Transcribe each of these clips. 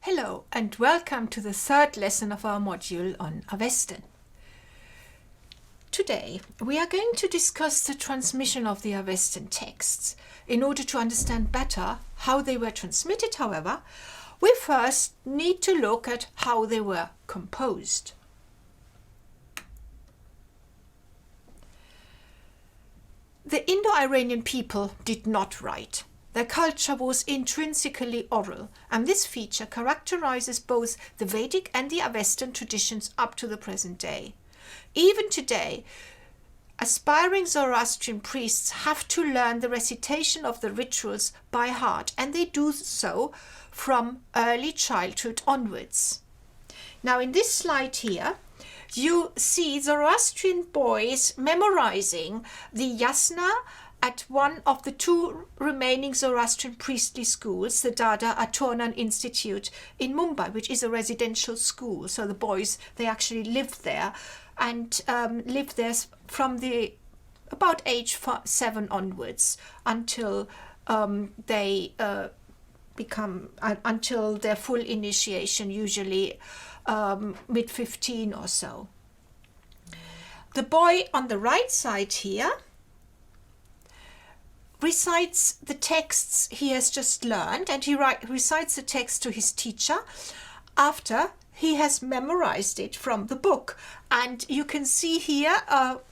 Hello and welcome to the third lesson of our module on Avestan. Today we are going to discuss the transmission of the Avestan texts. In order to understand better how they were transmitted, however, we first need to look at how they were composed. The Indo-Iranian people did not write. Their culture was intrinsically oral, and this feature characterizes both the Vedic and the Avestan traditions up to the present day. Even today, aspiring Zoroastrian priests have to learn the recitation of the rituals by heart, and they do so from early childhood onwards. Now, in this slide here, you see Zoroastrian boys memorizing the yasna at one of the two remaining Zoroastrian priestly schools, the Dada Atornan Institute in Mumbai, which is a residential school. So the boys, they actually lived there and lived there from the about age 7 onwards until they until their full initiation, usually mid 15 or so. The boy on the right side here recites the texts he has just learned, and he recites the text to his teacher after he has memorized it from the book. And you can see here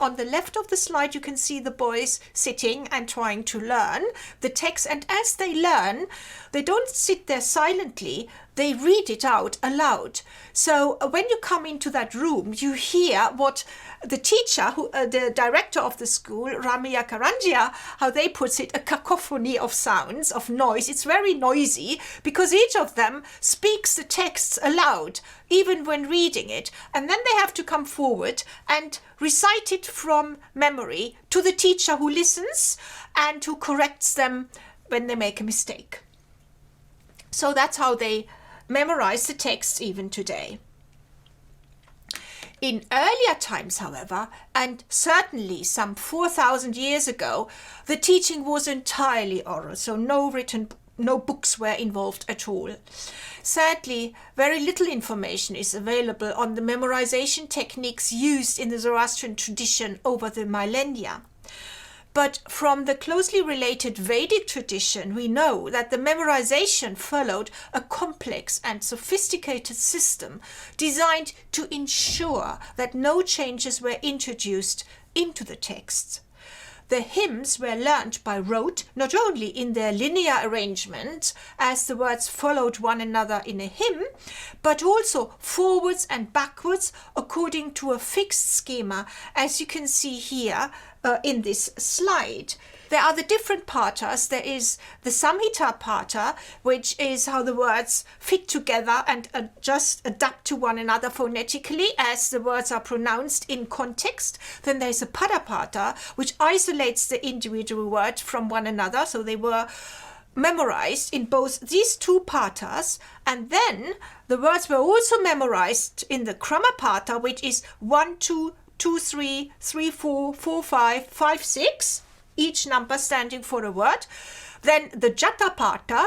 on the left of the slide, you can see the boys sitting and trying to learn the text. And as they learn, they don't sit there silently, they read it out aloud. So when you come into that room, you hear what the teacher, the director of the school, Ramya Karanjia, how they put it, a cacophony of sounds, of noise. It's very noisy because each of them speaks the texts aloud, even when reading it. And then they have to come forward and recite it from memory to the teacher, who listens and who corrects them when they make a mistake. So that's how they memorize the text even today. In earlier times, however, and certainly some 4,000 years ago, the teaching was entirely oral, so no books were involved at all. Sadly, very little information is available on the memorization techniques used in the Zoroastrian tradition over the millennia. But from the closely related Vedic tradition, we know that the memorization followed a complex and sophisticated system designed to ensure that no changes were introduced into the texts. The hymns were learnt by rote, not only in their linear arrangement, as the words followed one another in a hymn, but also forwards and backwards according to a fixed schema, as you can see here in this slide. There are the different patas. There is the Samhita pata, which is how the words fit together and just adapt to one another phonetically as the words are pronounced in context. Then there's a pada pata, which isolates the individual word from one another. So they were memorized in both these two patas. And then the words were also memorized in the Krama pata, which is 1, 2, 2, 3, 3, 4, 4, 5, 5, 6. Each number standing for a word. Then the Jata pata,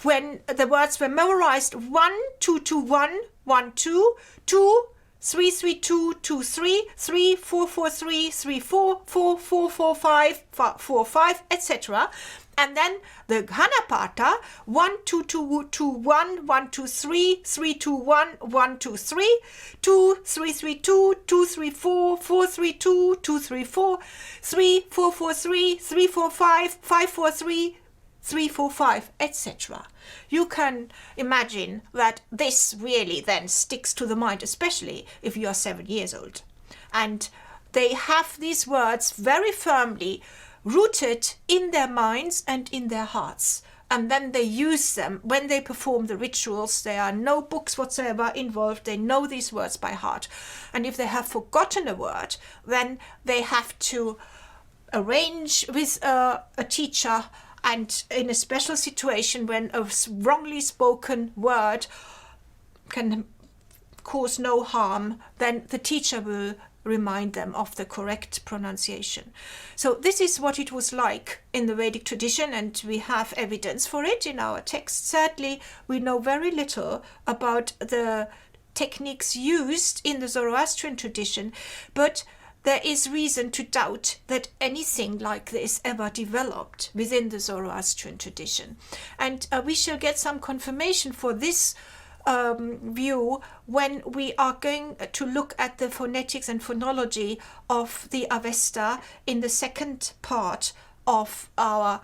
when the words were memorized 1, 2, 2, 1, 1, 2, 2, 3, 3, 2, 2, 3, 3, 4, 4, 3, 3, 4, 4, 4, 4, 5, 4, 5, etc. And then the Ghana pata, 1, 2, 2, 2, 1, 1, 2, 3, 3, 2, 1, 1, 2, 3, 2, 3, 3, 2, 2, 3, 4, 4, 3, 2, 2, 3, 4, 3, 4, 4, 3, 3, 4, 5, 5, 4, 3, 3, 4, 5, etc. You can imagine that this really then sticks to the mind, especially if you are 7 years old. And they have these words very firmly rooted in their minds and in their hearts. And then they use them when they perform the rituals. There are no books whatsoever involved. They know these words by heart. And if they have forgotten a word, then they have to arrange with a teacher, and in a special situation when a wrongly spoken word can cause no harm, then the teacher will remind them of the correct pronunciation. So this is what it was like in the Vedic tradition, and we have evidence for it in our text. Sadly, we know very little about the techniques used in the Zoroastrian tradition, but there is reason to doubt that anything like this ever developed within the Zoroastrian tradition. And we shall get some confirmation for this view when we are going to look at the phonetics and phonology of the Avesta in the second part of our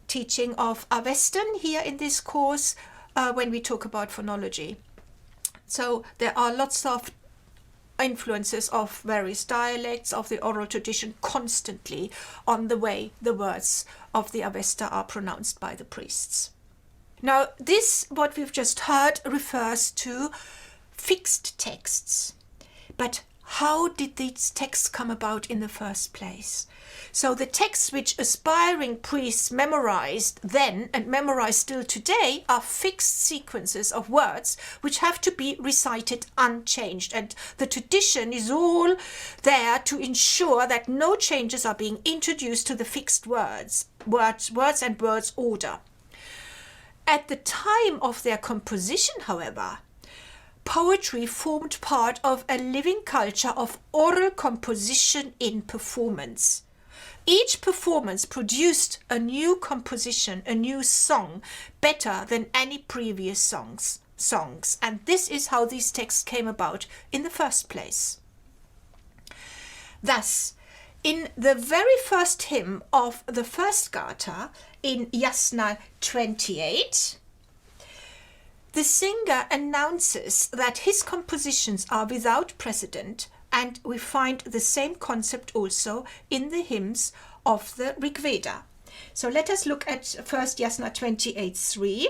teaching of Avestan here in this course, when we talk about phonology. So there are lots of influences of various dialects of the oral tradition constantly on the way the words of the Avesta are pronounced by the priests. Now, this, what we've just heard, refers to fixed texts. But how did these texts come about in the first place? So the texts which aspiring priests memorized then and memorize still today are fixed sequences of words which have to be recited unchanged. And the tradition is all there to ensure that no changes are being introduced to the fixed words and words order. At the time of their composition, however, poetry formed part of a living culture of oral composition in performance. Each performance produced a new composition, a new song, better than any previous songs. And this is how these texts came about in the first place. Thus, in the very first hymn of the first Gatha, in Yasna 28, the singer announces that his compositions are without precedent, and we find the same concept also in the hymns of the Rig Veda. So let us look at first Yasna 28:3.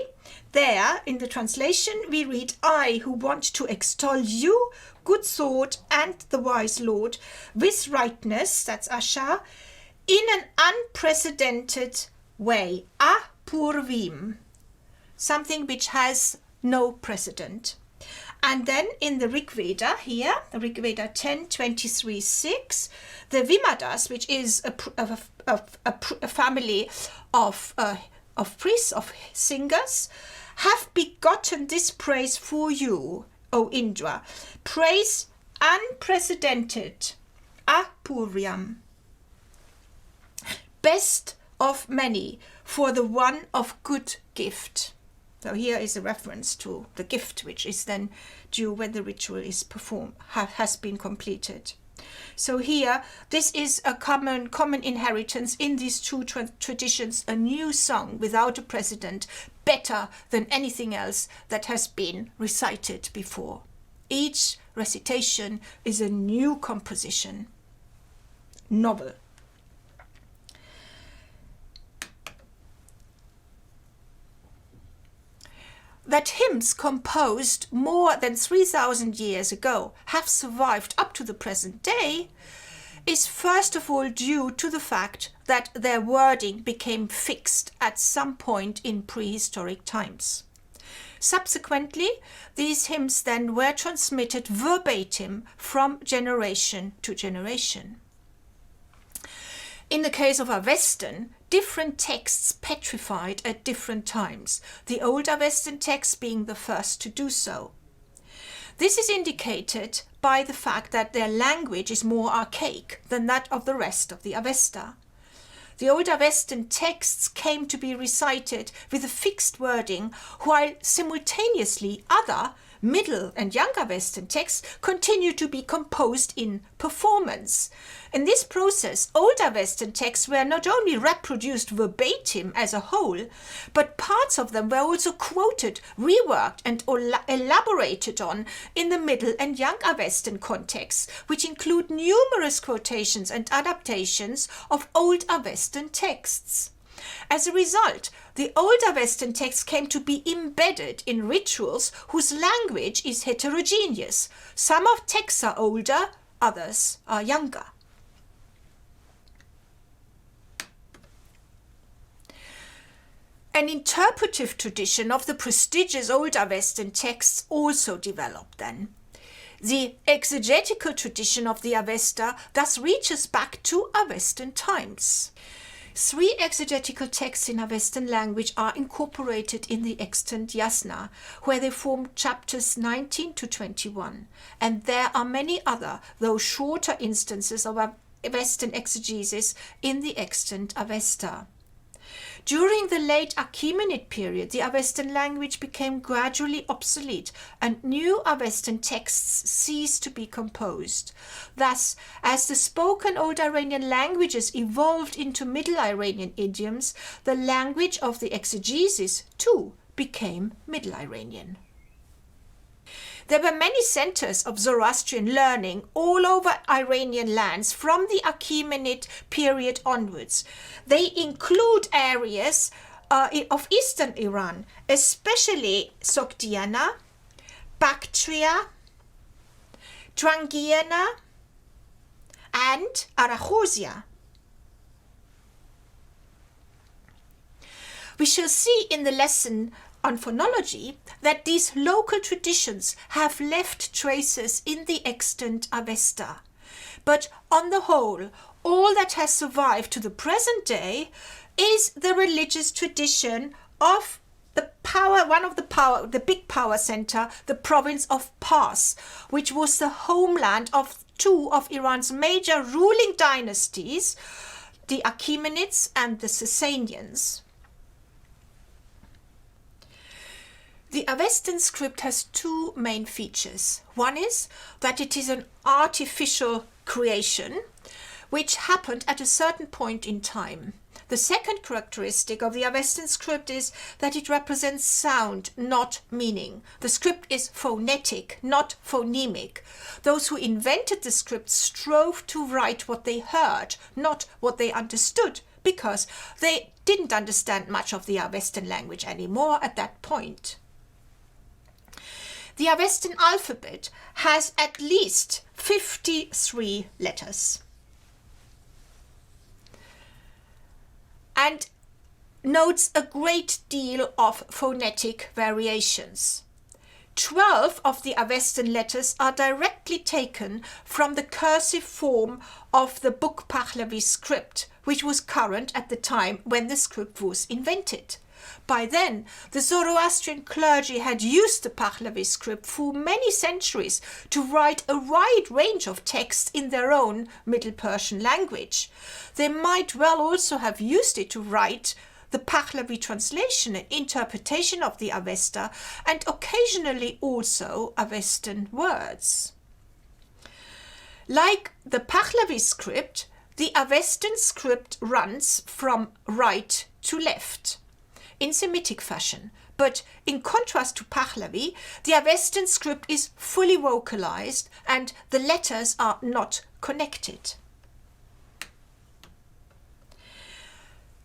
There, in the translation, we read, "I who want to extol you, good thought, and the wise Lord, with rightness," that's Asha, "in an unprecedented way, apurvim," something which has no precedent. And then in the Rig Veda here, Rig Veda 10:23-6, the Vimadas, which is a family of priests, of singers, have begotten this praise for you, O Indra, praise unprecedented, apuriam, best of many, for the one of good gift. So here is a reference to the gift which is then due when the ritual is performed, has been completed. So here, this is a common inheritance in these two traditions, a new song without a precedent, better than anything else that has been recited before. Each recitation is a new composition, novel. That hymns composed more than 3,000 years ago have survived up to the present day is first of all due to the fact that their wording became fixed at some point in prehistoric times. Subsequently, these hymns then were transmitted verbatim from generation to generation. In the case of Avestan, different texts petrified at different times, the Old Avestan text being the first to do so. This is indicated by the fact that their language is more archaic than that of the rest of the Avesta. The Old Avestan texts came to be recited with a fixed wording, while simultaneously other Middle and Young Avestan texts continue to be composed in performance. In this process, Old Avestan texts were not only reproduced verbatim as a whole, but parts of them were also quoted, reworked and elaborated on in the Middle and Young Avestan contexts, which include numerous quotations and adaptations of Old Avestan texts. As a result, the Old Avestan text came to be embedded in rituals whose language is heterogeneous. Some of texts are older, others are younger. An interpretive tradition of the prestigious Old Avestan texts also developed then. The exegetical tradition of the Avesta thus reaches back to Avestan times. 3 exegetical texts in Avestan language are incorporated in the extant Yasna, where they form chapters 19 to 21, and there are many other, though shorter, instances of Avestan exegesis in the extant Avesta. During the late Achaemenid period, the Avestan language became gradually obsolete and new Avestan texts ceased to be composed. Thus, as the spoken Old Iranian languages evolved into Middle Iranian idioms, the language of the exegesis too became Middle Iranian. There were many centers of Zoroastrian learning all over Iranian lands from the Achaemenid period onwards. They include areas of eastern Iran, especially Sogdiana, Bactria, Drangiana, and Arachosia. We shall see in the lesson on phonology that these local traditions have left traces in the extant Avesta. But on the whole, all that has survived to the present day is the religious tradition of the big power center, the province of Pars, which was the homeland of 2 of Iran's major ruling dynasties, the Achaemenids and the Sasanians. The Avestan script has 2 main features. One is that it is an artificial creation which happened at a certain point in time. The second characteristic of the Avestan script is that it represents sound, not meaning. The script is phonetic, not phonemic. Those who invented the script strove to write what they heard, not what they understood, because they didn't understand much of the Avestan language anymore at that point. The Avestan alphabet has at least 53 letters and notes a great deal of phonetic variations. 12 of the Avestan letters are directly taken from the cursive form of the book Pahlavi script, which was current at the time when the script was invented. By then, the Zoroastrian clergy had used the Pahlavi script for many centuries to write a wide range of texts in their own Middle Persian language. They might well also have used it to write the Pahlavi translation and interpretation of the Avesta, and occasionally also Avestan words. Like the Pahlavi script, the Avestan script runs from right to left in Semitic fashion, but in contrast to Pahlavi, the Avestan script is fully vocalized and the letters are not connected.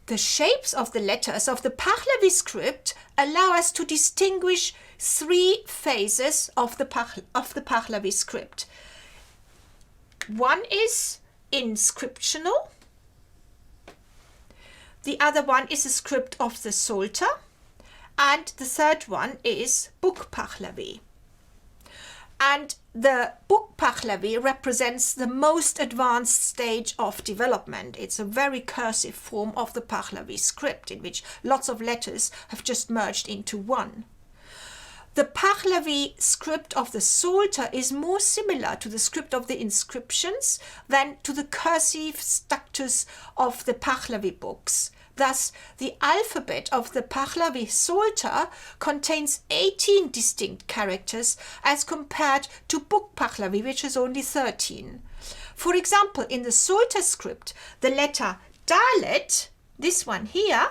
The shapes of the letters of the Pahlavi script allow us to distinguish 3 phases of the Pahlavi script. One is inscriptional. The other one is a script of the Psalter, and the third one is book Pahlavi. And the book Pahlavi represents the most advanced stage of development. It's a very cursive form of the Pahlavi script in which lots of letters have just merged into one. The Pahlavi script of the Psalter is more similar to the script of the inscriptions than to the cursive structures of the Pahlavi books. Thus, the alphabet of the Pahlavi Psalter contains 18 distinct characters as compared to book Pahlavi, which is only 13. For example, in the Psalter script, the letter Dalet, this one here,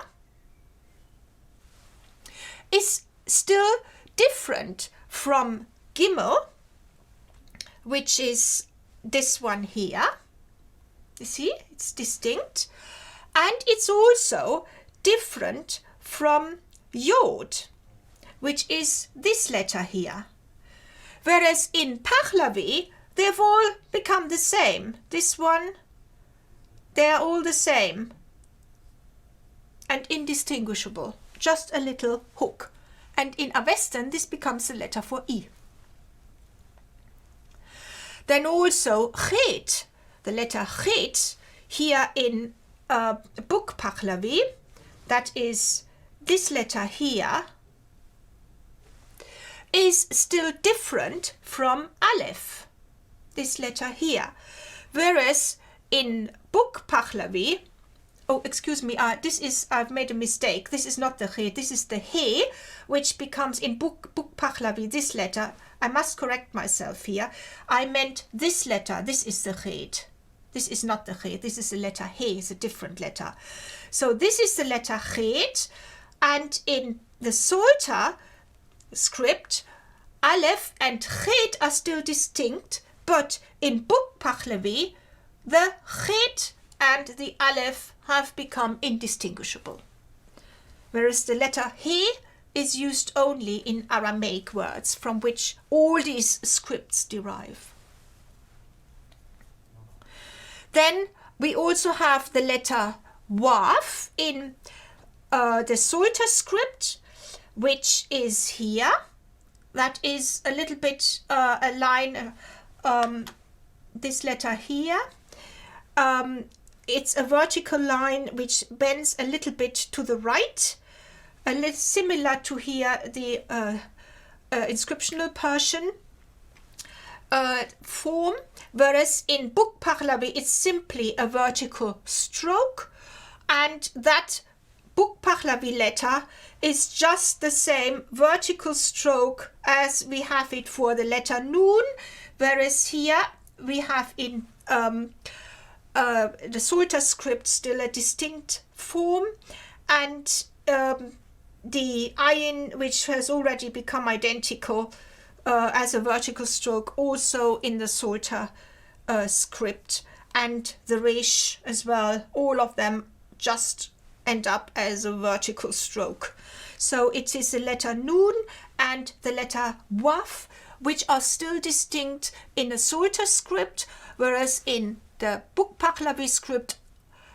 is still different from Gimel, which is this one here. You see, it's distinct. And it's also different from Yod, which is this letter here. Whereas in Pahlavi, they've all become the same. This one, they're all the same and indistinguishable. Just a little hook. And in Avestan, this becomes the letter for I. Then also chet, the letter chet, here in book Pahlavi, that is this letter here, is still different from Aleph, this letter here. Whereas in book Pahlavi, oh, excuse me, I've made a mistake. This is not the he, this is the he, which becomes in book Pahlavi, this letter. I must correct myself here. I meant this letter, this is the chet. This is not the chet, this is the letter he, it's a different letter. So this is the letter chet, and in the Psalter script, Aleph and chet are still distinct, but in book Pahlavi, the chet and the Aleph have become indistinguishable. Whereas the letter he is used only in Aramaic words, from which all these scripts derive. Then we also have the letter Waf in the Psalter script, which is here. That is a little bit a line, this letter here. It's a vertical line which bends a little bit to the right, a little similar to here the inscriptional Persian form, whereas in book Pahlavi it's simply a vertical stroke, and that book Pahlavi letter is just the same vertical stroke as we have it for the letter Nun, whereas here we have in the Psalter script still a distinct form, and the ayin, which has already become identical as a vertical stroke also in the Psalter script, and the resh as well, all of them just end up as a vertical stroke. So it is the letter Nun and the letter Waf which are still distinct in the Psalter script, whereas in the book Pahlavi script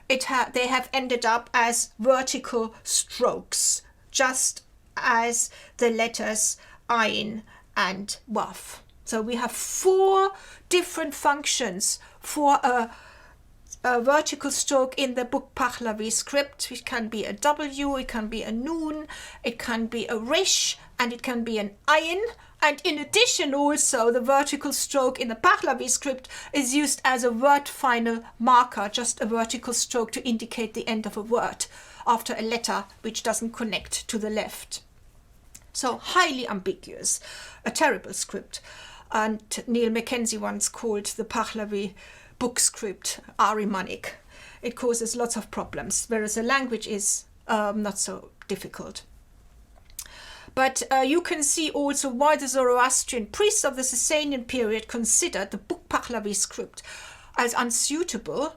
they have ended up as vertical strokes, just as the letters Ayin and Waf. So we have 4 different functions for a vertical stroke in the book Pahlavi script. It can be a W, it can be a Nun, it can be a Resh, and it can be an Ayin. And in addition also, the vertical stroke in the Pahlavi script is used as a word final marker, just a vertical stroke to indicate the end of a word after a letter which doesn't connect to the left. So highly ambiguous, a terrible script. And Neil Mackenzie once called the Pahlavi book script Ahrimanic. It causes lots of problems, whereas the language is not so difficult. But you can see also why the Zoroastrian priests of the Sasanian period considered the book Pahlavi script as unsuitable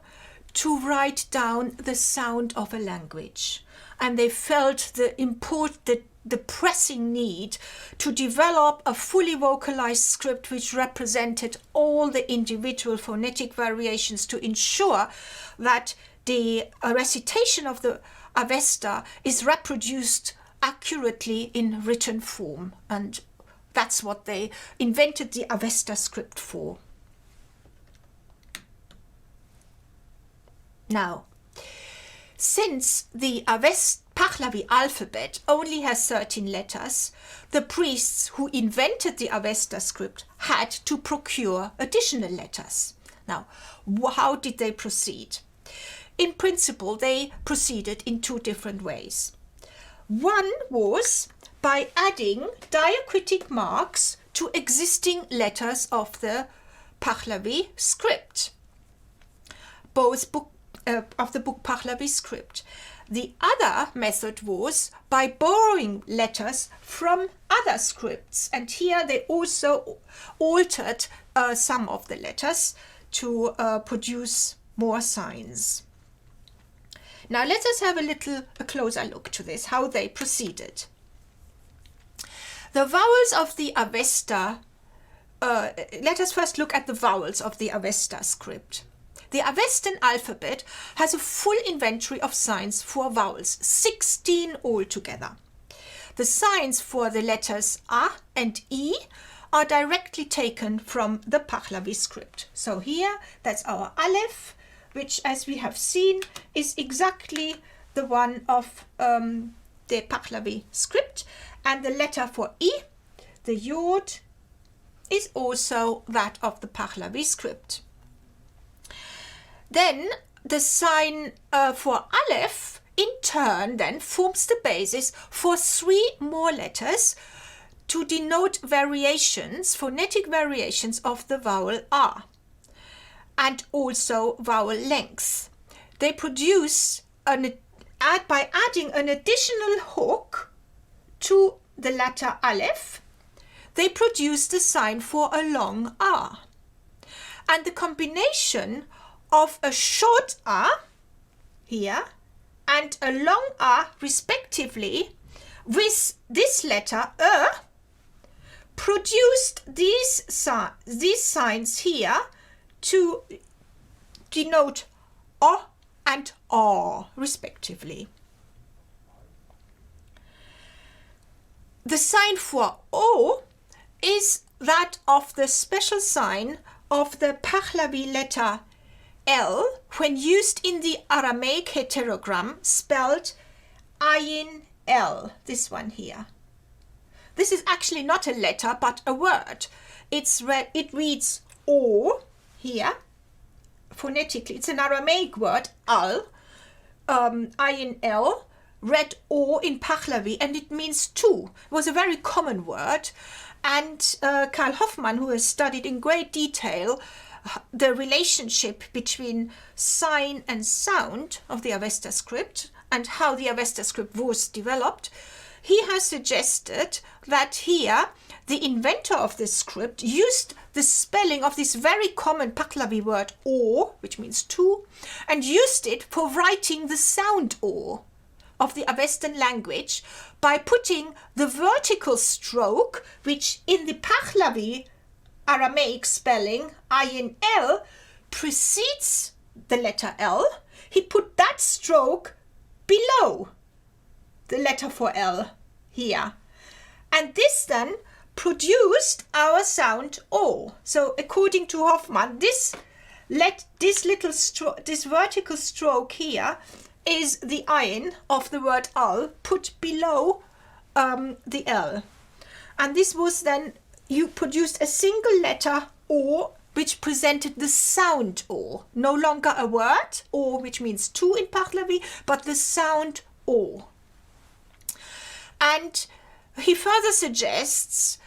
to write down the sound of a language. And they felt the pressing need to develop a fully vocalized script which represented all the individual phonetic variations to ensure that the recitation of the Avesta is reproduced accurately in written form, and that's what they invented the Avesta script for. Now, since the Pahlavi alphabet only has 13 letters, the priests who invented the Avesta script had to procure additional letters. Now, how did they proceed? In principle, they proceeded in 2 different ways. One was by adding diacritic marks to existing letters of the Pahlavi script, both of the book Pahlavi script. The other method was by borrowing letters from other scripts, and here they also altered some of the letters to produce more signs. Now let us have a closer look to this, how they proceeded. The vowels of the Avesta, let us first look at the vowels of the Avesta script. The Avestan alphabet has a full inventory of signs for vowels, 16 altogether. The signs for the letters A and E are directly taken from the Pahlavi script. So here, that's our Aleph, which, as we have seen, is exactly the one of the Pahlavi script. And the letter for I, the Yod, is also that of the Pahlavi script. Then the sign for Aleph, in turn, then forms the basis for 3 more letters to denote variations, phonetic variations of the vowel R, and also vowel length. They produce, by adding an additional hook to the letter Aleph, they produce the sign for a long R. And the combination of a short R here and a long R respectively with this letter produced these signs here to denote O and R respectively. The sign for O is that of the special sign of the Pahlavi letter L when used in the Aramaic heterogram spelled Ayin L, this one here. This is actually not a letter but a word. It reads O here, phonetically. It's an Aramaic word, Al, Ayin L, read O in Pahlavi, and it means two. It was a very common word. And Karl Hoffmann, who has studied in great detail the relationship between sign and sound of the Avesta script and how the Avesta script was developed, he has suggested that here the inventor of this script used the spelling of this very common Pahlavi word O, which means two, and used it for writing the sound O of the Avestan language by putting the vertical stroke, which in the Pahlavi Aramaic spelling, Ayin L, precedes the letter L. He put that stroke below the letter for L here. And this then produced our sound O. So according to Hoffmann, this vertical stroke here is the ayin of the word al put below the L. And this was then, you produced a single letter O which presented the sound O, no longer a word, O, which means two in Pahlavi, but the sound O. And he further suggests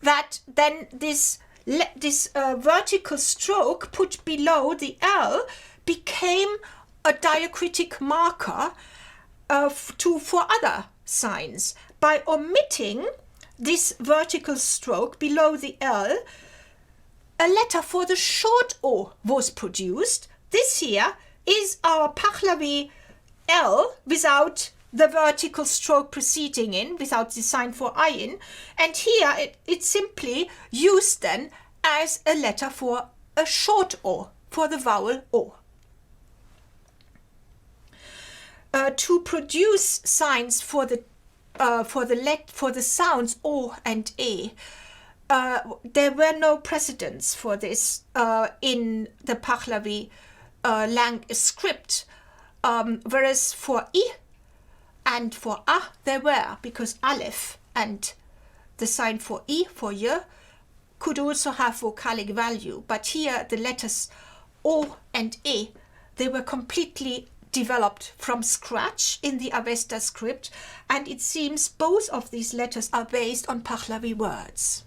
that then this vertical stroke put below the L became a diacritic marker for other signs. By omitting this vertical stroke below the L, a letter for the short O was produced. This here is our Pahlavi L without the vertical stroke preceding in, without the sign for ayin, and here it's simply used then as a letter for a short O, for the vowel O. To produce signs for the sounds O and E, there were no precedents for this in the Pahlavi script, whereas for I and for A there were, because Aleph and the sign for I, for Y, could also have vocalic value. But here the letters O and E, they were completely developed from scratch in the Avesta script, and it seems both of these letters are based on Pahlavi words.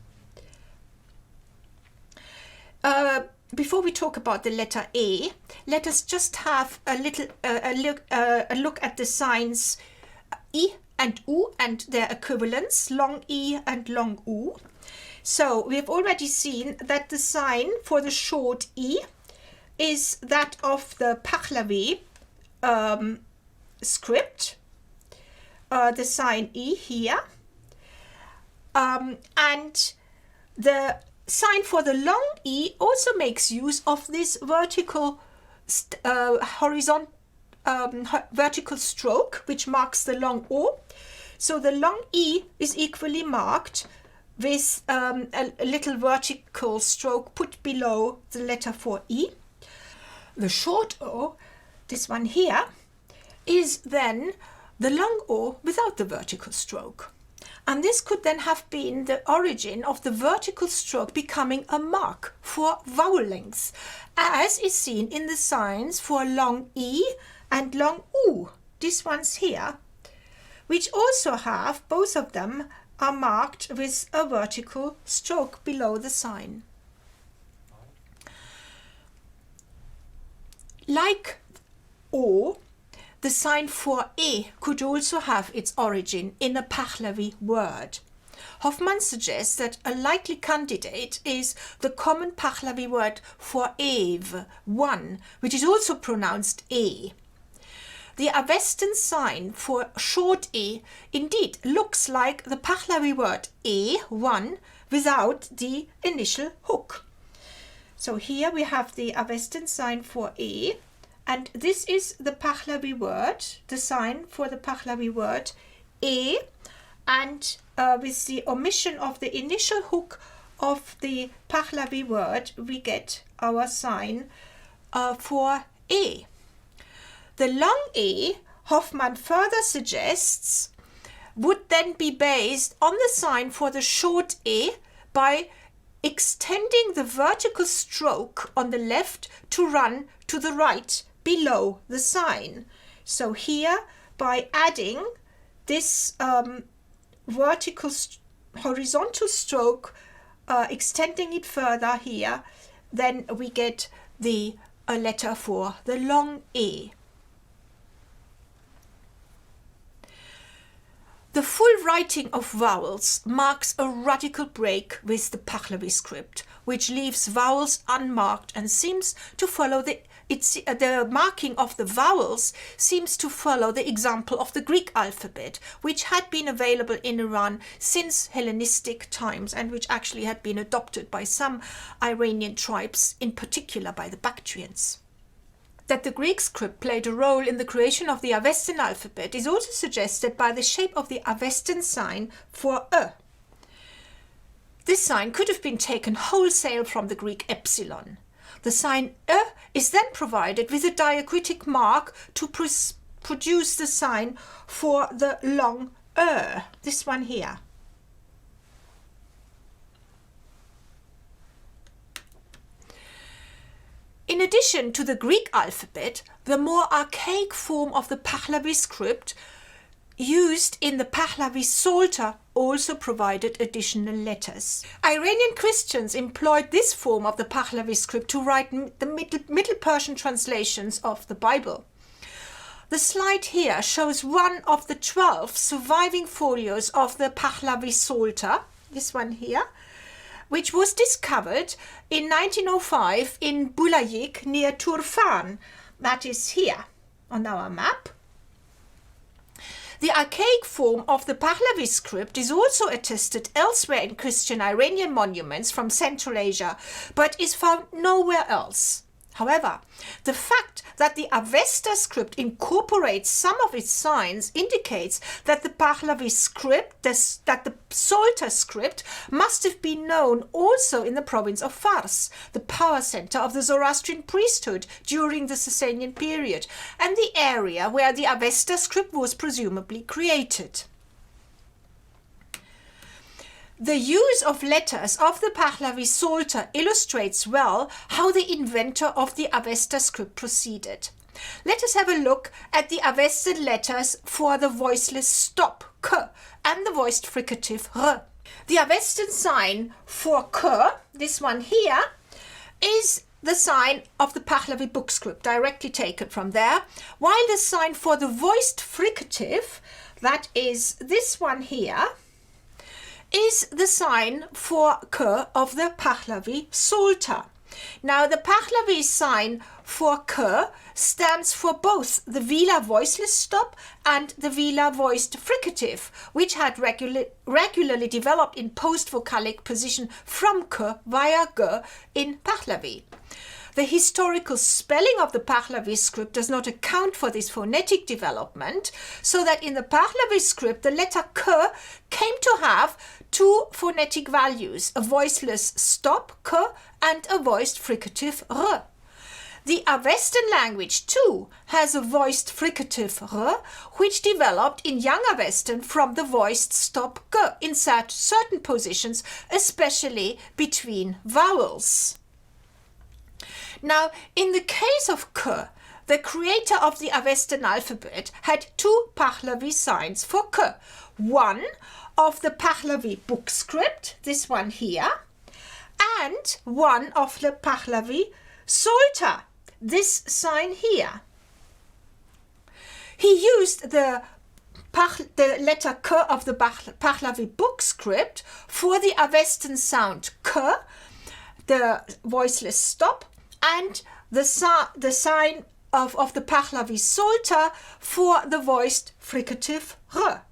Before we talk about the letter A, let us just have a little a look at the signs I and U and their equivalents, long I and long U. So we have already seen that the sign for the short I is that of the Pahlavi script, the sign I here, and the sign for the long I also makes use of this vertical vertical stroke which marks the long O. So the long I is equally marked with a little vertical stroke put below the letter for E. The short O, this one here, is then the long O without the vertical stroke. And this could then have been the origin of the vertical stroke becoming a mark for vowel lengths, as is seen in the signs for long E and long U, these ones here, which also have, both of them are marked with a vertical stroke below the sign. Like O, the sign for E could also have its origin in a Pahlavi word. Hoffmann suggests that a likely candidate is the common Pahlavi word for Ev, one, which is also pronounced E. The Avestan sign for short E indeed looks like the Pahlavi word E, one, without the initial hook. So here we have the Avestan sign for E, and this is the Pahlavi word, the sign for the Pahlavi word E, and with the omission of the initial hook of the Pahlavi word, we get our sign for E. The long E, Hoffmann further suggests, would then be based on the sign for the short E by extending the vertical stroke on the left to run to the right below the sign. So here, by adding this horizontal stroke, extending it further here, then we get a letter for the long E. The full writing of vowels marks a radical break with the Pahlavi script, which leaves vowels unmarked and seems to follow the marking of the vowels seems to follow the example of the Greek alphabet, which had been available in Iran since Hellenistic times and which actually had been adopted by some Iranian tribes, in particular by the Bactrians. That the Greek script played a role in the creation of the Avestan alphabet is also suggested by the shape of the Avestan sign for E. This sign could have been taken wholesale from the Greek epsilon. The sign E is then provided with a diacritic mark to produce the sign for the long E, this one here. In addition to the Greek alphabet, the more archaic form of the Pahlavi script used in the Pahlavi Psalter also provided additional letters. Iranian Christians employed this form of the Pahlavi script to write the Middle Persian translations of the Bible. The slide here shows one of the 12 surviving folios of the Pahlavi Psalter, this one here, which was discovered in 1905 in Bulayik near Turfan. That is here on our map. The archaic form of the Pahlavi script is also attested elsewhere in Christian Iranian monuments from Central Asia, but is found nowhere else. However, the fact that the Avesta script incorporates some of its signs indicates that the Pahlavi script, that the Psalter script, must have been known also in the province of Fars, the power center of the Zoroastrian priesthood during the Sasanian period, and the area where the Avesta script was presumably created. The use of letters of the Pahlavi Psalter illustrates well how the inventor of the Avesta script proceeded. Let us have a look at the Avesta letters for the voiceless stop, k, and the voiced fricative, r. The Avestan sign for k, this one here, is the sign of the Pahlavi book script, directly taken from there, while the sign for the voiced fricative, that is this one here, is the sign for k of the Pahlavi Psalter. Now, the Pahlavi sign for k stands for both the Vila voiceless stop and the Vila voiced fricative, which had regularly developed in post-vocalic position from k via g in Pahlavi. The historical spelling of the Pahlavi script does not account for this phonetic development, so that in the Pahlavi script the letter K came to have two phonetic values, a voiceless stop K and a voiced fricative R. The Avestan language too has a voiced fricative R, which developed in Young Avestan from the voiced stop G in certain positions, especially between vowels. Now, in the case of K, the creator of the Avestan alphabet had two Pahlavi signs for K. One of the Pahlavi book script, this one here, and one of the Pahlavi Psalter, this sign here. He used the letter K of the Pahlavi book script for the Avestan sound K, the voiceless stop, and the sign of the Pahlavi Psalter for the voiced fricative R.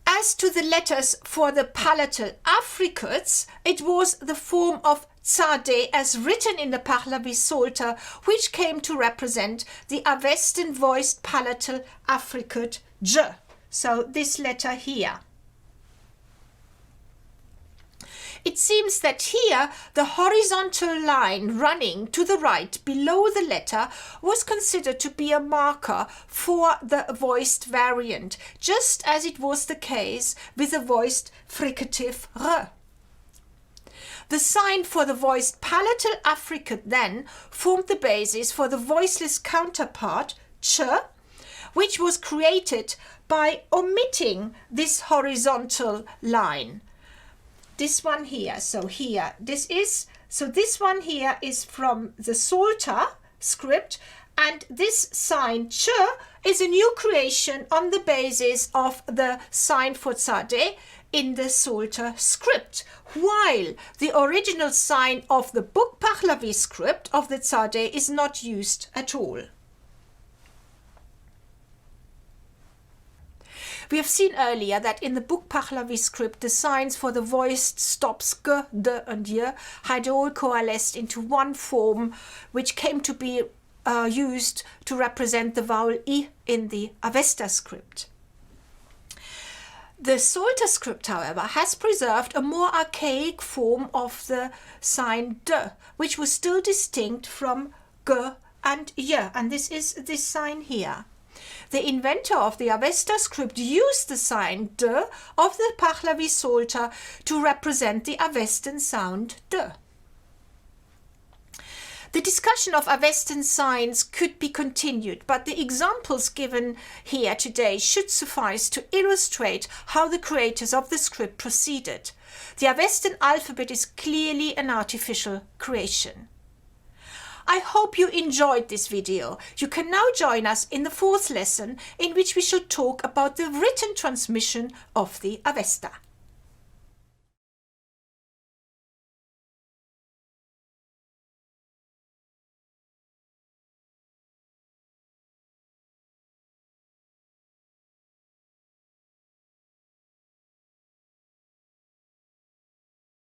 As to the letters for the palatal affricates, it was the form of tzadeh as written in the Pahlavi Psalter, which came to represent the Avestan voiced palatal affricate J. So this letter here. It seems that here the horizontal line running to the right below the letter was considered to be a marker for the voiced variant, just as it was the case with the voiced fricative R. The sign for the voiced palatal affricate then formed the basis for the voiceless counterpart ch, which was created by omitting this horizontal line. This one here, so this one here is from the Psalter script, and this sign ch is a new creation on the basis of the sign for tzadeh in the Psalter script, while the original sign of the book Pahlavi script of the tzadeh is not used at all. We have seen earlier that in the book Pahlavi script the signs for the voiced stops g, d and y had all coalesced into one form, which came to be used to represent the vowel I in the Avesta script. The Psalter script, however, has preserved a more archaic form of the sign d, which was still distinct from g and y, and this is this sign here. The inventor of the Avesta script used the sign d of the Pahlavi Psalter to represent the Avestan sound d. The discussion of Avestan signs could be continued, but the examples given here today should suffice to illustrate how the creators of the script proceeded. The Avestan alphabet is clearly an artificial creation. I hope you enjoyed this video. You can now join us in the fourth lesson, in which we shall talk about the written transmission of the Avesta.